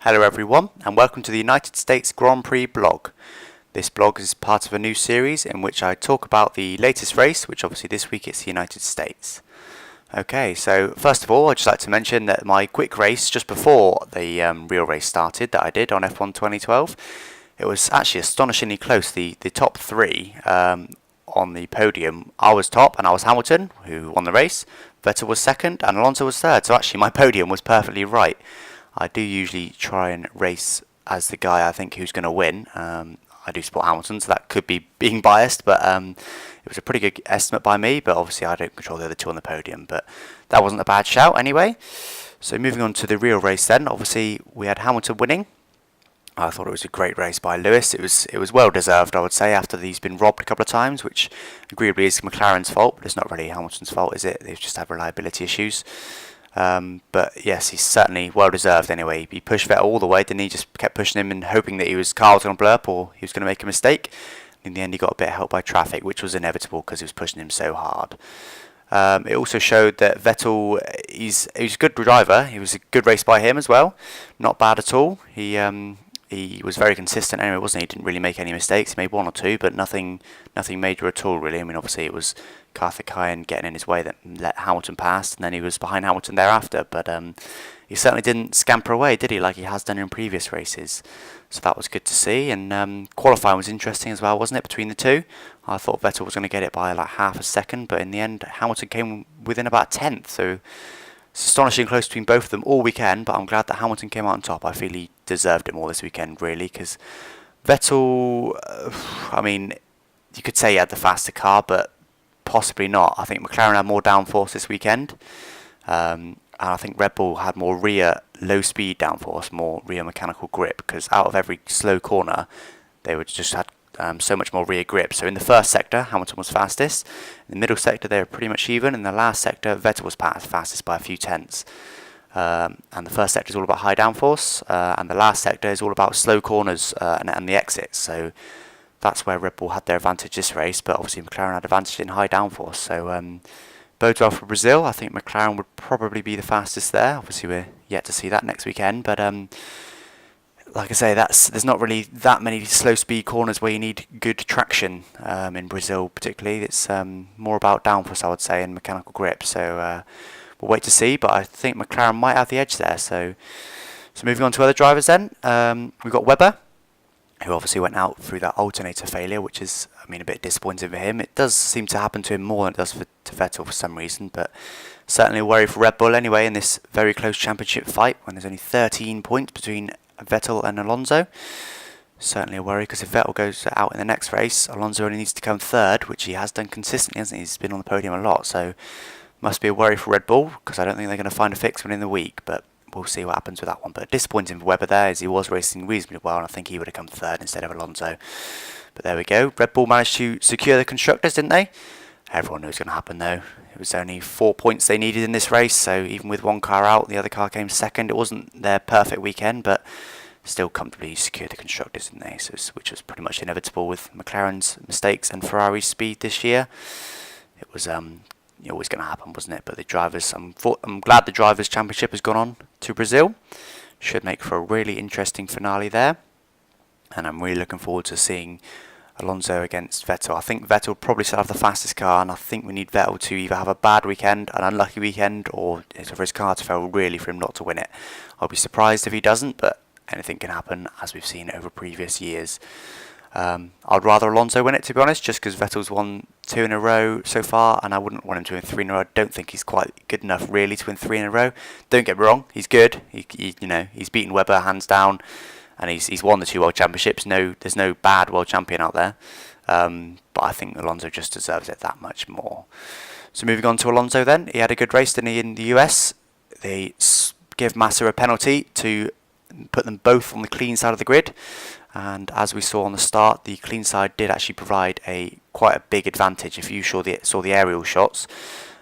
Hello everyone, and welcome to the United States Grand Prix blog. This blog is part of a new series in which I talk about the latest race, which obviously this week it's the United States. Okay, so first of all I'd just like to mention that my quick race just before the real race started that I did on F1 2012, it was actually astonishingly close. The top three on the podium, I was top and I was Hamilton, who won the race. Vettel was second and Alonso was third, so actually my podium was perfectly right. I do usually try and race as the guy I think who's going to win. I do support Hamilton, so that could be being biased, but it was a pretty good estimate by me, but obviously I don't control the other two on the podium, but that wasn't a bad shout anyway. So moving on to the real race then, obviously we had Hamilton winning. I thought it was a great race by Lewis. It was well deserved, I would say, after he's been robbed a couple of times, which agreeably is McLaren's fault, but it's not really Hamilton's fault, is it? They've just had reliability issues. But yes, he's certainly well deserved anyway. He pushed Vettel all the way, didn't he? Just kept pushing him and hoping that car was going to blow up or he was going to make a mistake. In the end, he got a bit helped by traffic, which was inevitable because he was pushing him so hard. It also showed that Vettel, he's a good driver. It was a good race by him as well. Not bad at all. He was very consistent anyway, wasn't he? He didn't really make any mistakes. He made one or two, but nothing major at all, really. I mean, obviously it was Karthikeyan getting in his way that let Hamilton pass, and then he was behind Hamilton thereafter. But he certainly didn't scamper away, did he, like he has done in previous races. So that was good to see. And qualifying was interesting as well, wasn't it, between the two? I thought Vettel was going to get it by like half a second, but in the end, Hamilton came within about a tenth. So it's astonishingly close between both of them all weekend, but I'm glad that Hamilton came out on top. I feel he deserved it more this weekend, really, because Vettel, I mean, you could say he had the faster car, but possibly not. I think McLaren had more downforce this weekend, and I think Red Bull had more rear low-speed downforce, more rear mechanical grip, because out of every slow corner, they would just had so much more rear grip. So in the first sector, Hamilton was fastest. In the middle sector, they were pretty much even. In the last sector, Vettel was fastest by a few tenths. And the first sector is all about high downforce, and the last sector is all about slow corners and the exits. So that's where Red Bull had their advantage this race, but obviously McLaren had advantage in high downforce. So bodes well for Brazil. I think McLaren would probably be the fastest there. Obviously we're yet to see that next weekend, but like I say, there's not really that many slow speed corners where you need good traction in Brazil particularly. It's more about downforce, I would say, and mechanical grip. So we'll wait to see, but I think McLaren might have the edge there. So moving on to other drivers then, we've got Webber, who obviously went out through that alternator failure, which is, I mean, a bit disappointing for him. It does seem to happen to him more than it does to Vettel for some reason, but certainly a worry for Red Bull anyway in this very close championship fight when there's only 13 points between Vettel and Alonso. Certainly a worry, because if Vettel goes out in the next race, Alonso only needs to come third, which he has done consistently, hasn't he? He's been on the podium a lot, so must be a worry for Red Bull, because I don't think they're going to find a fix within the week, but we'll see what happens with that one. But disappointing for Webber there, as he was racing reasonably well, and I think he would have come third instead of Alonso. But there we go. Red Bull managed to secure the constructors, didn't they? Everyone knew it was going to happen though. It was only 4 points they needed in this race, so even with one car out, the other car came second. It wasn't their perfect weekend, but still comfortably secured the constructors, didn't they? So, which was pretty much inevitable with McLaren's mistakes and Ferrari's speed this year. It was always going to happen, wasn't it? But the drivers, I'm glad the Drivers' Championship has gone on to Brazil. Should make for a really interesting finale there. And I'm really looking forward to seeing Alonso against Vettel. I think Vettel probably still have the fastest car, and I think we need Vettel to either have a bad weekend, an unlucky weekend, or for his car to fail really for him not to win it. I'll be surprised if he doesn't, but anything can happen, as we've seen over previous years. I'd rather Alonso win it, to be honest, just because Vettel's won 2 in a row so far, and I wouldn't want him to win 3 in a row. I don't think he's quite good enough really to win 3 in a row. Don't get me wrong, he's good. He's beaten Webber hands down, and he's won the 2 World Championships. There's no bad world champion out there, but I think Alonso just deserves it that much more. So moving on to Alonso then, he had a good race, didn't he, in the US? They give Massa a penalty to put them both on the clean side of the grid. And as we saw on the start, the clean side did actually provide quite a big advantage. If you saw the aerial shots,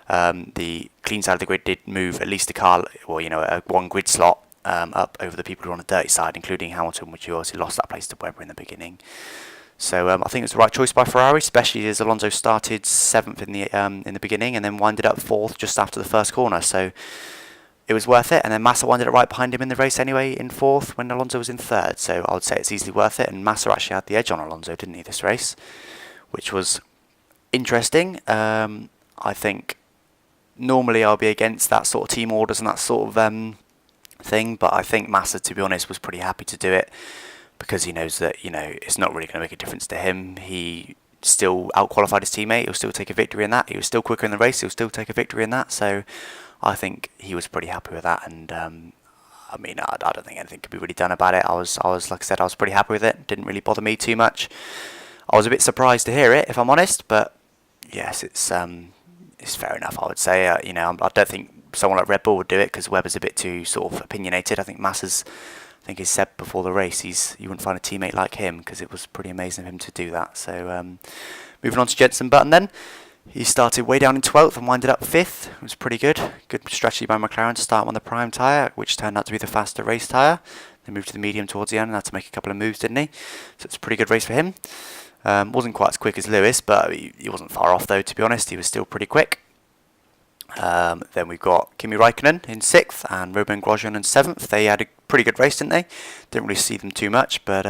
the clean side of the grid did move at least a car, or one grid slot up over the people who were on the dirty side, including Hamilton, which obviously lost that place to Webber in the beginning. So I think it was the right choice by Ferrari, especially as Alonso started 7th in the beginning and then winded up 4th just after the first corner. So it was worth it. And then Massa ended up right behind him in the race anyway, in 4th, when Alonso was in 3rd. So I would say it's easily worth it. And Massa actually had the edge on Alonso, didn't he, this race, which was interesting. I think normally I'll be against that sort of team orders and that sort of thing, but I think Massa, to be honest, was pretty happy to do it because he knows that, you know, it's not really going to make a difference to him. He still outqualified his teammate. He'll still take a victory in that. He was still quicker in the race. He'll still take a victory in that. So I think he was pretty happy with that. And I mean, I don't think anything could be really done about it. I was like I said, I was pretty happy with it. Didn't really bother me too much. I was a bit surprised to hear it, if I'm honest. But yes, it's fair enough, I would say. You know, I don't think someone like Red Bull would do it because Webber's a bit too sort of opinionated. I think Massa's, I think he said before the race, you wouldn't find a teammate like him because it was pretty amazing of him to do that. So moving on to Jenson Button then. He started way down in 12th and winded up 5th. It was pretty good. Good strategy by McLaren to start on the prime tyre, which turned out to be the faster race tyre. Then moved to the medium towards the end and had to make a couple of moves, didn't he? So it's a pretty good race for him. Wasn't quite as quick as Lewis, but he wasn't far off though, to be honest. He was still pretty quick. Then we've got Kimi Raikkonen in 6th and Romain Grosjean in 7th. They had a pretty good race, didn't they? Didn't really see them too much, but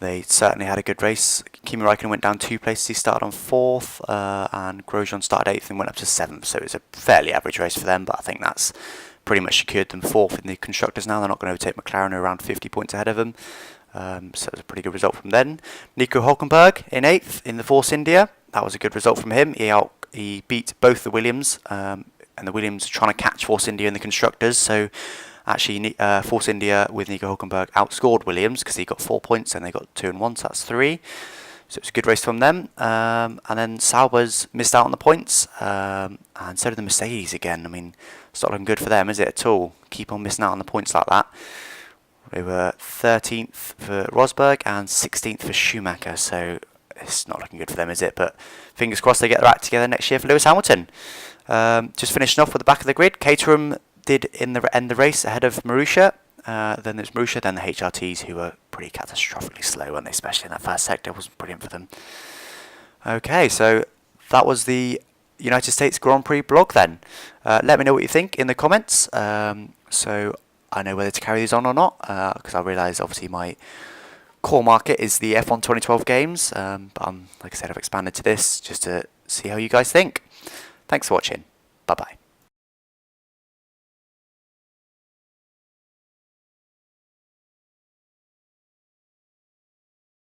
they certainly had a good race. Kimi Raikkonen went down 2 places. He started on 4th, and Grosjean started 8th and went up to 7th. So it was a fairly average race for them, but I think that's pretty much secured them 4th in the constructors now. They're not going to overtake McLaren, who are around 50 points ahead of them. So it was a pretty good result from them. Nico Hülkenberg in 8th in the Force India. That was a good result from him. He beat both the Williams, and the Williams are trying to catch Force India in the constructors. So actually, Force India with Nico Hülkenberg outscored Williams because he got 4 points and they got 2 and 1, so that's 3. So it was a good race from them. And then Sauber's missed out on the points, and so did the Mercedes again. I mean, it's not looking good for them, is it, at all? Keep on missing out on the points like that. They were 13th for Rosberg and 16th for Schumacher, so it's not looking good for them, is it? But fingers crossed they get their act together next year for Lewis Hamilton. Just finishing off with the back of the grid, Caterham did end the race ahead of Marussia. Then there's Marussia, then the HRTs, who were pretty catastrophically slow, weren't they? Especially in that first sector, it wasn't brilliant for them. Okay, so that was the United States Grand Prix blog then. Let me know what you think in the comments, so I know whether to carry these on or not, because I realise obviously my core market is the F1 2012 games, but like I said, I've expanded to this just to see how you guys think. Thanks for watching. Bye bye.